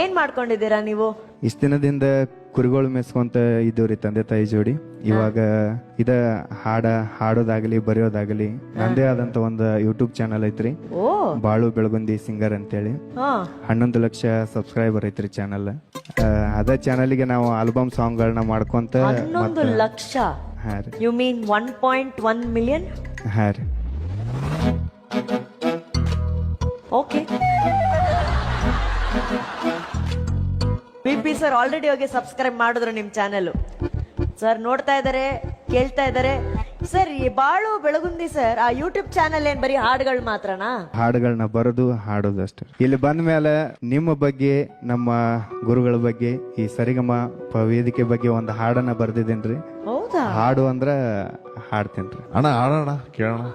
ಏನ್ ಮಾಡ್ಕೊಂಡಿದ್ದೀರಾ ನೀವು? ಇಷ್ಟ ದಿನದಿಂದ ಕುರಿಗಳು ಮೇಸ್ಕೊಂತ ಇದ್ದವ್ರಿ ತಂದೆ ತಾಯಿ ಜೋಡಿ. ಇವಾಗ ಇದ ಹಾಡೋದಾಗಲಿ ಬರೆಯೋದಾಗಲಿ ನಂದೇ ಆದಂತ ಒಂದು ಯೂಟ್ಯೂಬ್ ಚಾನಲ್ ಐತ್ರಿ, ಓ ಬಾಳು ಬೆಳಗುಂದಿ ಸಿಂಗರ್ ಅಂತೇಳಿ. 11 ಲಕ್ಷ ಸಬ್ಸ್ಕ್ರೈಬರ್ ಐತ್ರಿ ಚಾನಲ್. ಅದ ಚಾನಲ್ಗೆ ನಾವು ಆಲ್ಬಮ್ ಸಾಂಗ್ ಗಳನ್ನ ಮಾಡ್ಕೊಂತ 11 ಲಕ್ಷ. ಹಾ ರೀ. You mean 1.1 million? ಹಾ ರೀ. ಓಕೆ. ಪಿ ಸರ್ ಆಲ್ರೆಡಿ ಹೋಗಿ ಸಬ್ಸ್ಕ್ರೈಬ್ ಮಾಡಿದ್ರು ನಿಮ್ ಚಾನೆಲ್. ಸರ್ ನೋಡ್ತಾ ಇದಾರೆ, ಕೇಳ್ತಾ ಇದಾರೆ. ಸರ್ ಈ ಬಾಳು ಬೆಳಗುಂದಿ ಸರ್ ಆ ಯೂಟ್ಯೂಬ್ ಚಾನೆಲ್ ಏನ್ ಬರೀ ಹಾಡುಗಳು ಮಾತ್ರನಾ? ಹಾಡುಗಳನ್ನ ಬರೋದು ಹಾಡೋದು ಅಷ್ಟೇ. ಇಲ್ಲಿ ಬಂದ ಮೇಲೆ ನಿಮ್ಮ ಬಗ್ಗೆ, ನಮ್ಮ ಗುರುಗಳ ಬಗ್ಗೆ, ಈ ಸರಿಗಮ ವೇದಿಕೆ ಬಗ್ಗೆ ಒಂದು ಹಾಡನ್ನ ಬರ್ದಿದ್ದೇನ್ರಿ. ಹೌದಾ? ಹಾಡು ಅಂದ್ರ ಹಾಡ್ತೇನ್ರಿ. ಅಣ್ಣ ಆಡೋಣ ಕೇಳೋಣ.